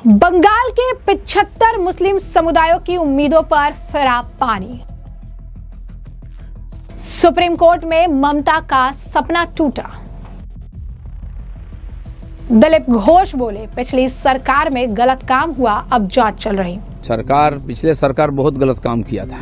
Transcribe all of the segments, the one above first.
बंगाल के 75 मुस्लिम समुदायों की उम्मीदों पर फिरा पानी। सुप्रीम कोर्ट में ममता का सपना टूटा। दिलीप घोष बोले, पिछली सरकार में गलत काम हुआ, अब जांच चल रही। पिछले सरकार बहुत गलत काम किया था,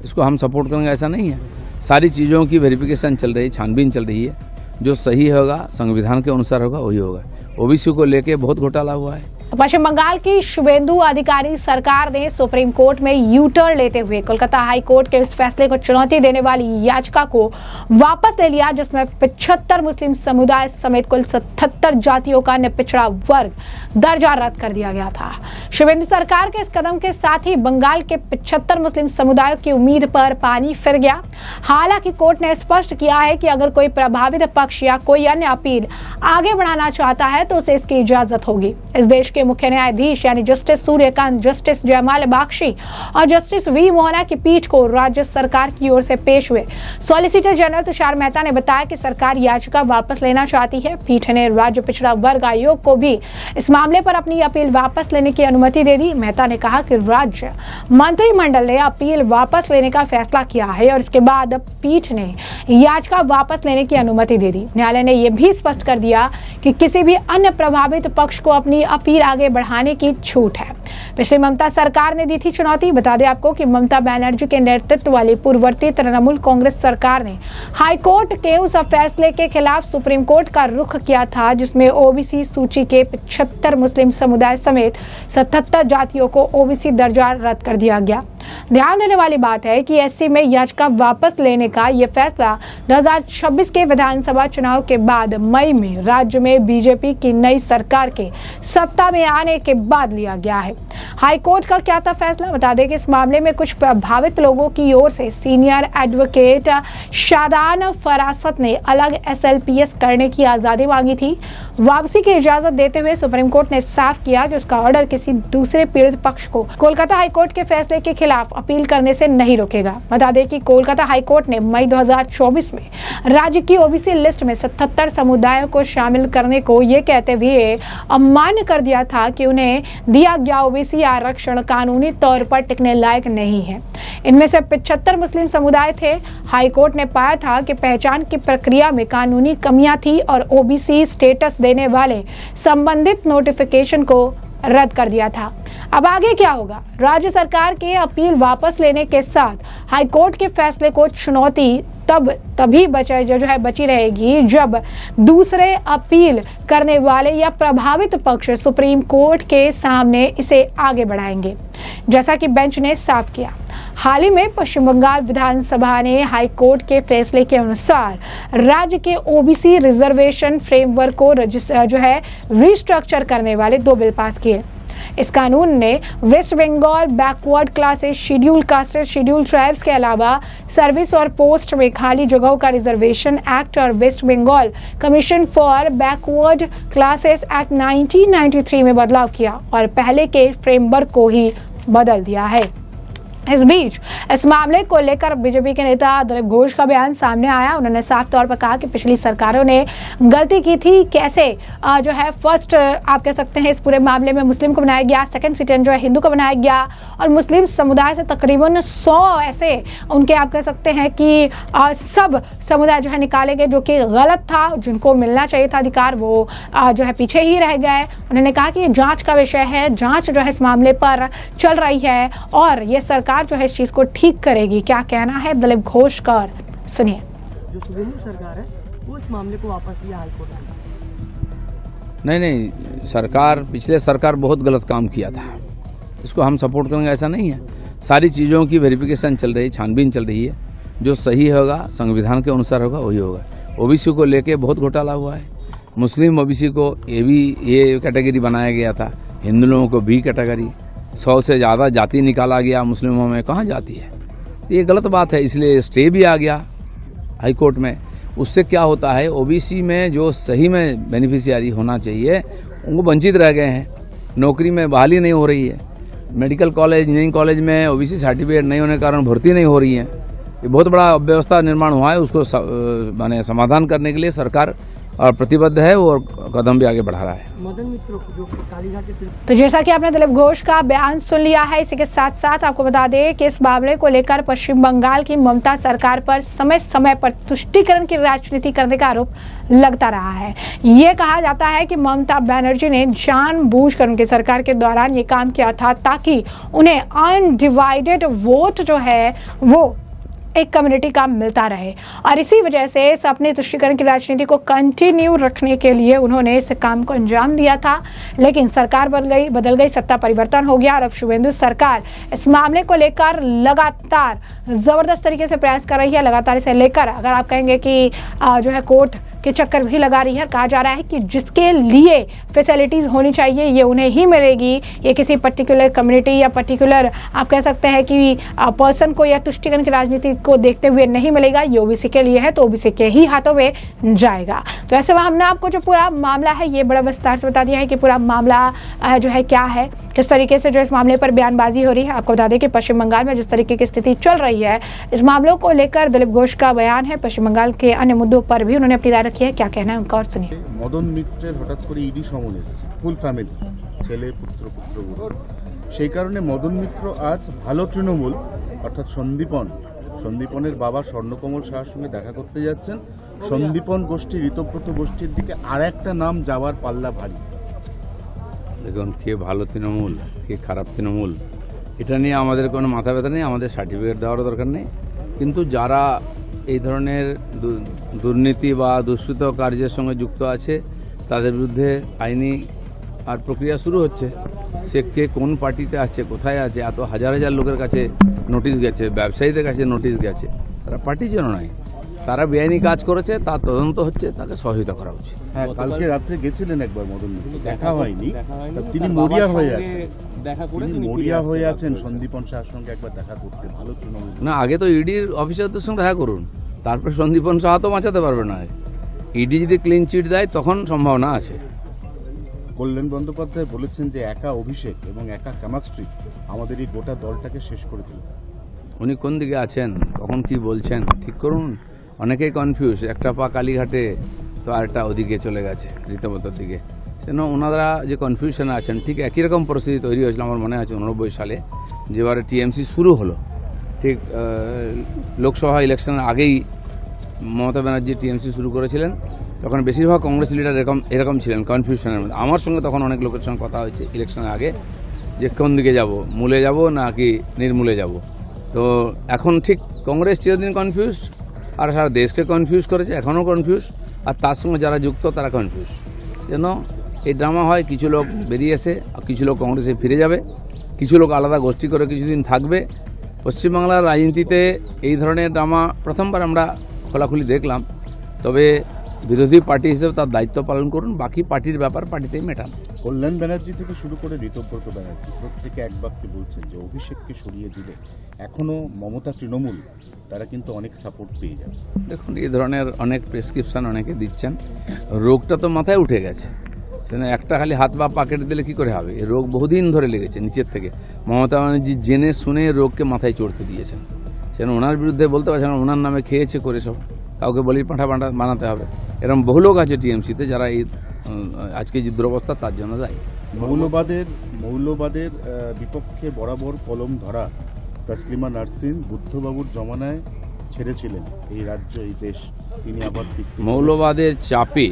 इसको हम सपोर्ट करेंगे ऐसा नहीं है। सारी चीज़ों की वेरिफिकेशन चल रही, छानबीन चल रही है। जो सही होगा, संविधान के अनुसार होगा, वही होगा। ओबीसी को लेके बहुत घोटाला हुआ है। पश्चिम बंगाल की शुभेंदु अधिकारी सरकार ने सुप्रीम कोर्ट में यू टर्न लेते हुए कोलकाता हाई कोर्ट के इस फैसले को चुनौती देने वाली याचिका को वापस ले लिया, जिसमें 75 मुस्लिम समुदाय समेत कुल 77 जातियों का निचला वर्ग दर्जा रद्द कर दिया गया था। शुभेंदु सरकार के इस कदम के साथ ही बंगाल के 75 मुस्लिम समुदायों की उम्मीद पर पानी फिर गया। हालांकि कोर्ट ने स्पष्ट किया है कि अगर कोई प्रभावित पक्ष या कोई अन्य अपील आगे बढ़ाना चाहता है तो उसे इसकी इजाजत होगी। इस देश के मुख्य न्यायाधीश यानी जस्टिस सूर्यकांत, जस्टिस जयमाल बख्शी और जस्टिस वी मोहना की पीठ को राज्य सरकार की ओर से पेश हुए सॉलिसिटर जनरल तुषार मेहता ने बताया कि सरकार याचिका वापस लेना चाहती है। पीठ ने राज्य पिछड़ा वर्ग आयोग को भी इस मामले पर अपनी अपील वापस लेने की अनुमति दे दी। मेहता ने कहा कि राज्य मंत्रिमंडल ने अपील वापस लेने का फैसला किया है और इसके बाद पीठ ने याचिका वापस लेने की अनुमति दे दी। न्यायालय ने यह भी स्पष्ट कर दिया कि किसी भी अन्य प्रभावित पक्ष को अपनी अपील आगे बढ़ाने की छूट है। पिछली ममता सरकार ने दी थी चुनौती। बता दें आपको कि ममता बनर्जी के नेतृत्व वाली पूर्ववर्ती तृणमूल कांग्रेस सरकार ने हाई कोर्ट के उस फैसले के खिलाफ सुप्रीम कोर्ट का रुख किया था, जिसमें ओबीसी सूची के 75 मुस्लिम समुदाय समेत 77 जातियों को ओबीसी दर्जा रद्द कर दिया गया। ध्यान देने वाली बात है कि एससी में याचिका वापस लेने का यह फैसला 2026 के विधानसभा चुनाव के बाद मई में राज्य में बीजेपी की नई सरकार के सत्ता में आने के बाद लिया गया है। हाई कोर्ट का क्या था फैसला? बता दें कि इस मामले में कुछ प्रभावित लोगों की ओर से सीनियर एडवोकेट शादान फरासत ने अलग एसएलपीएस करने की आजादी मांगी थी। वापसी की इजाजत देते हुए सुप्रीम कोर्ट ने साफ किया कि उसका ऑर्डर किसी दूसरे पीड़ित पक्ष को कोलकाता हाई कोर्ट के फैसले के खिलाफ अपील करने से नहीं रोकेगा। बता दें कि कोलकाता हाई कोर्ट ने मई 2024 में राज्य की ओबीसी लिस्ट में 77 समुदायों को शामिल करने को ये कहते हुए अमान्य कर दिया था कि उन्हें दिया गया ओबीसी आरक्षण कानूनी तौर पर टिकने लायक नहीं है। इनमें से 75 मुस्लिम समुदाय थे। हाई कोर्ट ने पाया था कि पहचान की प्रक्रिया में कानूनी कमियां थी और ओबीसी स्टेटस देने वाले संबंधित नोटिफिकेशन को रद्द कर दिया था। अब आगे क्या होगा? राज्य सरकार के अपील वापस लेने के साथ हाई कोर्ट के फैसले को चुनौती तभी बची रहेगी जब दूसरे अपील करने वाले या प्रभावित पक्ष सुप्रीम कोर्ट के सामने इसे आगे बढ़ाएंगे, जैसा कि बेंच ने साफ किया। हाल ही में पश्चिम बंगाल विधानसभा ने हाई कोर्ट के फैसले के अनुसार राज्य के ओबीसी रिजर्वेशन फ्रेमवर्क को रिस्ट्रक्चर करने वाले 2 बिल पास किए। इस कानून ने West Bengal backward classes, scheduled castes, scheduled tribes के अलावा सर्विस और पोस्ट में खाली जगहों का रिजर्वेशन एक्ट और West Bengal commission for backward classes act 1993 में बदलाव किया और पहले के फ्रेमवर्क को ही बदल दिया है। इस बीच इस मामले को लेकर बीजेपी के नेता दिलीप घोष का बयान सामने आया। उन्होंने साफ तौर पर कहा कि पिछली सरकारों ने गलती की थी। कैसे फर्स्ट आप कह सकते हैं इस पूरे मामले में मुस्लिम को बनाया गया, सेकंड सिटीजन हिंदू को बनाया गया और मुस्लिम समुदाय से तकरीबन 100 ऐसे उनके आप कह सकते हैं कि सब समुदाय निकाले गए, जो कि गलत था। जिनको मिलना चाहिए था अधिकार वो पीछे ही रह गए। उन्होंने कहा कि ये जाँच का विषय है, जाँच इस मामले पर चल रही है और ये सरकार इस चीज को ठीक करेगी। क्या कहना है दिलीप घोष का, सुनिए। जो शुभेंदु सरकार है वो इस मामले को वापस लिया हाई कोर्ट में। नहीं, पिछले सरकार बहुत गलत काम किया था, इसको हम सपोर्ट करेंगे ऐसा नहीं है। सारी चीज़ों की वेरिफिकेशन चल रही, छानबीन चल रही है। जो सही होगा, संविधान के अनुसार होगा, वही होगा। ओबीसी को लेके बहुत घोटाला हुआ है। मुस्लिम ओबीसी को ये कैटेगरी बनाया गया था, हिंदू लोगों को बी कैटेगरी, 100 से ज़्यादा जाति निकाला गया। मुस्लिमों में कहाँ जाति है? ये गलत बात है, इसलिए स्टे भी आ गया हाई कोर्ट में। उससे क्या होता है, ओबीसी में जो सही में बेनिफिशियरी होना चाहिए उनको वंचित रह गए हैं। नौकरी में बहाली नहीं हो रही है। मेडिकल कॉलेज, इंजीनियरिंग कॉलेज में ओबीसी सर्टिफिकेट नहीं होने के कारण भर्ती नहीं हो रही है। ये बहुत बड़ा अव्यवस्था निर्माण हुआ है। उसको समाधान करने के लिए सरकार और प्रतिबद्ध है, वो कदम भी आगे बढ़ा रहा है। मदन मित्र जो कालीघाट के तो जैसा कि आपने दिलीप घोष का बयान सुन लिया है, इसी के साथ साथ आपको बता दें कि इस मामले को लेकर पश्चिम बंगाल की ममता सरकार पर समय समय पर तुष्टीकरण की राजनीति करने का आरोप लगता रहा है। ये कहा जाता है कि ममता बनर्जी ने जानबूझकर उनकी सरकार के दौरान ये काम किया था ताकि उन्हें अनडिवाइडेड वोट जो है वो एक कम्युनिटी का मिलता रहे, और इसी वजह से इस अपनी तुष्टीकरण की राजनीति को कंटिन्यू रखने के लिए उन्होंने इस काम को अंजाम दिया था। लेकिन सरकार बदल गई, सत्ता परिवर्तन हो गया और अब शुभेंदु सरकार इस मामले को लेकर लगातार ज़बरदस्त तरीके से प्रयास कर रही है। लगातार इसे लेकर अगर आप कहेंगे कि जो है कोर्ट के चक्कर भी लगा रही है। कहा जा रहा है कि जिसके लिए फैसिलिटीज़ होनी चाहिए ये उन्हें ही मिलेगी, ये किसी पर्टिकुलर कम्युनिटी या पर्टिकुलर आप कह सकते हैं कि पर्सन को या तुष्टीकरण की राजनीति को देखते हुए नहीं मिलेगा। ये ओबीसी के लिए है तो ओबीसी के ही हाथों में जाएगा। तो ऐसे में हमने आपको जो पूरा मामला है ये बड़ा विस्तार से बता दिया है कि पूरा मामला जो है क्या है, किस तरीके से जो इस मामले पर बयानबाजी हो रही है। आपको बता दें कि पश्चिम बंगाल में जिस तरीके की स्थिति चल रही है, इस मामलों को लेकर दिलीप घोष का बयान है। पश्चिम बंगाल के अन्य मुद्दों पर भी उन्होंने अपनी राय रखी है। क्या कहना है उनका और सुनिए। মদন মিত্রের হঠাৎ করে ইডি সমন এসেছে, ফুল ফ্যামিলি, ছেলে পুত্র পুত্রবধূ। সেই কারণে মদন মিত্র আজ ভালো তৃণমূল অর্থাৎ সন্দীপনের বাবা স্বর্ণকমল সাহার সঙ্গে দেখা করতে যাচ্ছেন। সন্দীপন গোষ্ঠী, ঋতব্রত গোষ্ঠীর দিকে আর একটা নাম যাওয়ার পাল্লা ভারী। দেখুন, কে ভালো তৃণমূল কে খারাপ তৃণমূল এটা নিয়ে আমাদের কোনো মাথা ব্যথা নেই, আমাদের সার্টিফিকেট দেওয়ার দরকার নেই। কিন্তু যারা এই ধরনের দুর্নীতি বা দুষ্কৃত কার্যের সঙ্গে যুক্ত আছে তাদের বিরুদ্ধে আইনি আর প্রক্রিয়া শুরু হচ্ছে। সে কে কোন পার্টিতে আছে, কোথায় আছে, এত হাজার হাজার লোকের কাছে নোটিশ গেছে, ব্যবসায়ীদের কাছে নোটিশ গেছে, তারা পার্টির জন্য নয়, তারা বেআইনি কাজ করেছে, তার তদন্ত হচ্ছে, তাকে সহায়তা করা উচিত। হ্যাঁ, কালকে রাত্রে গেছিলেন একবার মদন মিত্র, দেখা হয়নি, তিনি মরিয়া হয়ে আছেন, মরিয়া হয়ে আছেন সন্দীপন সাহার সঙ্গে একবার দেখা করতে। ভালো তৃণমূল না, আগে তো ইডির অফিসারদের সঙ্গে দেখা করুন, তারপর সন্দীপন সাহা তো বাঁচাতে পারবে না। ইডি যদি ক্লিন চিট দেয় তখন সম্ভাবনা আছে। কল্যাণ বন্দ্যোপাধ্যায় বলেছেন যে একা অভিষেক এবং একা কেমিস্ট্রি আমাদের এই গোটা দলটাকে শেষ করে দিল। উনি কোন দিকে আছেন, কখন কি বলছেন ঠিক করুন। অনেকেই কনফিউজ, একটা পা কালীঘাটে তো আরেকটা ওদিকে চলে গেছে রীতমতোর দিকে। সেজন্য ওনারা যে কনফিউশনে আছেন, ঠিক একই রকম পরিস্থিতি তৈরি হয়েছিল আমার মনে আছে 89 সালে, যেবারে টিএমসি শুরু হলো, ঠিক লোকসভা ইলেকশনের আগেই মমতা ব্যানার্জি টিএমসি শুরু করেছিলেন। তখন বেশিরভাগ কংগ্রেস লিডার এরকম ছিলেন কনফিউশনের মধ্যে। আমার সঙ্গে তখন অনেক লোকের সঙ্গে কথা হয়েছে ইলেকশনের আগে যে কোন দিকে যাব, মূলে যাব নাকি নির্মূলে যাব। তো এখন ঠিক কংগ্রেস চিরদিন কনফিউজ আর সারা দেশকে কনফিউজ করেছে, এখনও কনফিউজ, আর তার সঙ্গে যারা যুক্ত তারা কনফিউজ। যেন এই ড্রামা হয়, কিছু লোক বেরিয়ে এসে কিছু লোক কংগ্রেসে ফিরে যাবে, কিছু লোক আলাদা গোষ্ঠী করে কিছুদিন থাকবে। পশ্চিমবাংলার রাজনীতিতে এই ধরনের ড্রামা প্রথমবার আমরা খোলাখুলি দেখলাম। তবে বিরোধী পার্টি হিসেবে তার দায়িত্ব পালন করুন, বাকি পার্টির ব্যাপার পার্টিতেই মেটান। কল্যাণ ব্যানার্জি থেকে শুরু করে ঋতব্রত ব্যানার্জি প্রত্যেকে এক বাক্যে বলছেন যে অভিষেককে সরিয়ে দিলে এখনও মমতা তৃণমূল তারা কিন্তু অনেক সাপোর্ট পেয়ে যাবে। দেখুন, এই ধরনের অনেক প্রেসক্রিপশান অনেকে দিচ্ছেন, রোগটা তো মাথায় উঠে গেছে। সেখানে একটা খালি হাত বা পা কেটে দিলে কী করে হবে? এই রোগ বহুদিন ধরে লেগেছে নিচের থেকে। মমতা ব্যানার্জি জেনে শুনে রোগকে মাথায় চড়তে দিয়েছেন। সেখানে ওনার বিরুদ্ধে বলতে পারছেন, ওনার নামে খেয়েছে করে সব, কাউকে বলি পাঁঠা বানাতে হবে। এরকম বহু লোক আছে টিএমসিতে যারা এই আজকে যে দুরবস্থা তার জন্য দায়ী। মৌলবাদের বিপক্ষে বরাবর কলম ধরা তসলিমা নার্সিন বুদ্ধবাবুর জমানায় ছেড়েছিলেন এই রাজ্য, এই দেশ, তিনি আবার মৌলবাদের চাপে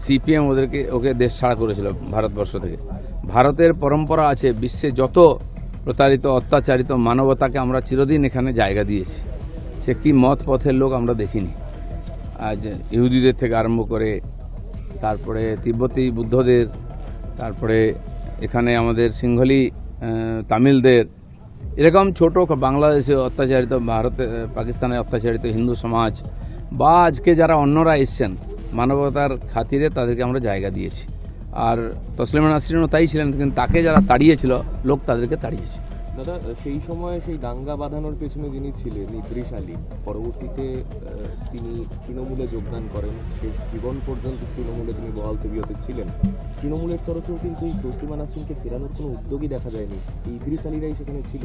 সিপিএম ওকে দেশ ছাড়া করেছিল ভারতবর্ষ থেকে। ভারতের পরম্পরা আছে, বিশ্বে যত প্রতারিত অত্যাচারিত মানবতাকে আমরা চিরদিন এখানে জায়গা দিয়েছি। সে কি মত পথের লোক আমরা দেখিনি। আজ ইহুদিদের থেকে আরম্ভ করে, তারপরে তিব্বতী বুদ্ধদের, তারপরে এখানে আমাদের সিংহলি তামিলদের, এরকম ছোট বাংলাদেশে অত্যাচারিত, ভারতে পাকিস্তানে অত্যাচারিত হিন্দু সমাজ, বা আজকে যারা অন্যরা এসছেন মানবতার খাতিরে তাদেরকে আমরা জায়গা দিয়েছি। আর তসলিমা নাসরিনও তাই ছিলেন, কিন্তু তাকে যারা তাড়িয়েছিল লোক তাদেরকে তাড়িয়েছে। দাদা, সেই সময় সেই দাঙ্গা বাঁধানোর পেছনে যিনি ছিলেন ইদ্রিস আলী, পরবর্তীতে তিনি তৃণমূলে যোগদান করেন, শেষ জীবন পর্যন্ত তৃণমূলে তিনি বহাল তবিয়তে ছিলেন। তৃণমূলের তরফেও কিন্তু এই তসলিমা নাসরিনকে ফেরানোর কোনো উদ্যোগই দেখা যায়নি। এই ইদ্রিস আলীরাই সেখানে ছিল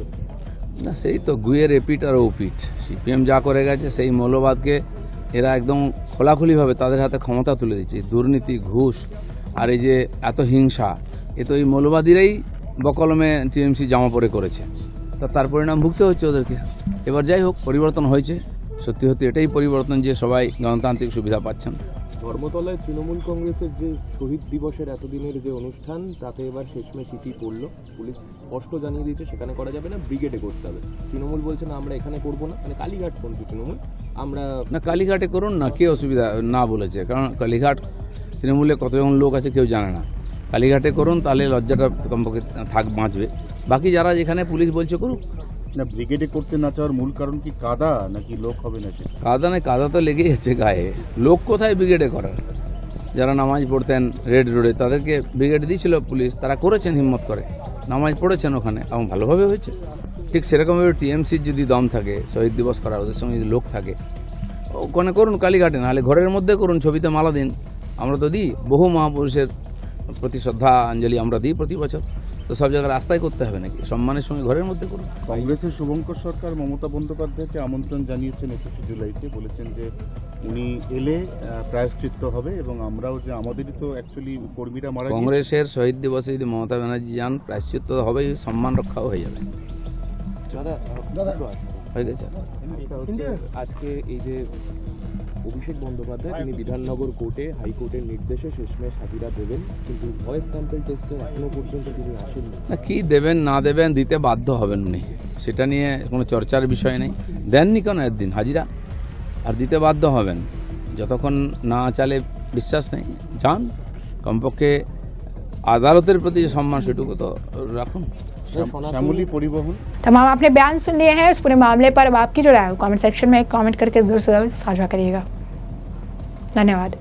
না। সেই তো গুয়ের এপিট আর ওপিট। সিপিএম যা করে গেছে সেই মৌলবাদকে এরা একদম খোলাখুলিভাবে তাদের হাতে ক্ষমতা তুলে দিচ্ছে। দুর্নীতি, ঘুষ আর এই যে এত হিংসা, এ তো এই মৌলবাদীরাই বকলমে টিএমসি জামা পরে করেছে, তার পরিণাম ভুগতে হচ্ছে ওদেরকে। এবার যাই হোক, পরিবর্তন হয়েছে, সত্যি সত্যি এটাই পরিবর্তন যে সবাই গণতান্ত্রিক সুবিধা পাচ্ছেন। ধর্মতলায় তৃণমূল কংগ্রেসের যে শহীদ দিবসের এতদিনের যে অনুষ্ঠান, তাতে এবার শেষমেশ ইতি পড়ল। পুলিশ স্পষ্ট জানিয়ে দিয়েছে সেখানে করা যাবে না, ব্রিগেডে করতে হবে। তৃণমূল বলছে না, আমরা এখানে করব না, মানে কালীঘাট পর্যন্ত তৃণমূল আমরা না, কালীঘাটে করুন না, কে অসুবিধা না বলেছে? কারণ কালীঘাট তৃণমূলে কতজন লোক আছে কেউ জানে না। কালীঘাটে করুন, তাহলে লজ্জাটা কমপক্ষে বাঁচবে। বাকি যারা যেখানে পুলিশ বলছে করুক। না, ব্রিগেডে করতে না চাওয়ার মূল কারণ কি কাদা নাকি লোক হবে নাকি? কাদা নয়, কাদা তো লেগেই আছে গায়ে। লোক কোথায় ব্রিগেডে করার? যারা নামাজ পড়তেন রেড রোডে, তাদেরকে ব্রিগেডে দিয়েছিল পুলিশ, তারা করেছেন হিম্মত করে, নামাজ পড়েছেন ওখানে এবং ভালোভাবে হয়েছে। ঠিক সেরকমভাবে টিএমসির যদি দম থাকে শহীদ দিবস করার, ওদের সঙ্গে যদি লোক থাকে, ওখানে করুন কালীঘাটে, নাহলে ঘরের মধ্যে করুন, ছবিতে মালা দিন। আমরা তো দিই, বহু মহাপুরুষের প্রতি শ্রদ্ধাঞ্জলি আমরা দিই প্রতি বছর। তো সব জায়গায় রাস্তায় করতে হবে নাকি? সম্মানের সঙ্গে ঘরের মধ্যে করুন। কংগ্রেসের শুভঙ্কর সরকার মমতা বন্দ্যোপাধ্যায়কে আমন্ত্রণ জানিয়েছেন 21শে জুলাইতে, বলেছেন যে উনি এলে প্রায়শ্চিত্ত হবে এবং আমরাও যে আমাদেরই তো অ্যাকচুয়ালি কর্মীরা মারা গিয়েছে। কংগ্রেসের শহীদ দিবসে যদি মমতা ব্যানার্জি যান, প্রায়শ্চিত্ত হবেই, সম্মান রক্ষাও হয়ে যাবে। হয়ে গেছে। এটা হচ্ছে আজকে এই যে অভিষেক বন্দ্যোপাধ্যায়, তিনি বিধাননগর কোর্টে হাইকোর্টের নির্দেশে শেষমেশ হাজিরা দেবেন, কিন্তু ভয়েস স্যাম্পল টেস্টে এখনো পর্যন্ত তিনি আসেননি। না, কি দেবেন না দেবেন, দিতে বাধ্য হবেন উনি, সেটা নিয়ে কোনো চর্চার বিষয় নেই। দেননি কেন একদিন হাজিরা, আর দিতে বাধ্য হবেন। যতক্ষণ না চালে বিশ্বাস নেই, যান, কমপক্ষে আদালতের প্রতি সম্মান সেটুকু তো রাখুন। শ্যামলী परिवहन। तमाम आपने बयान सुन लिए हैं। इस पूरे मामले पर अब आपकी जो राय है कमेंट सेक्शन में कमेंट करके जरूर से साझा करिएगा। धन्यवाद।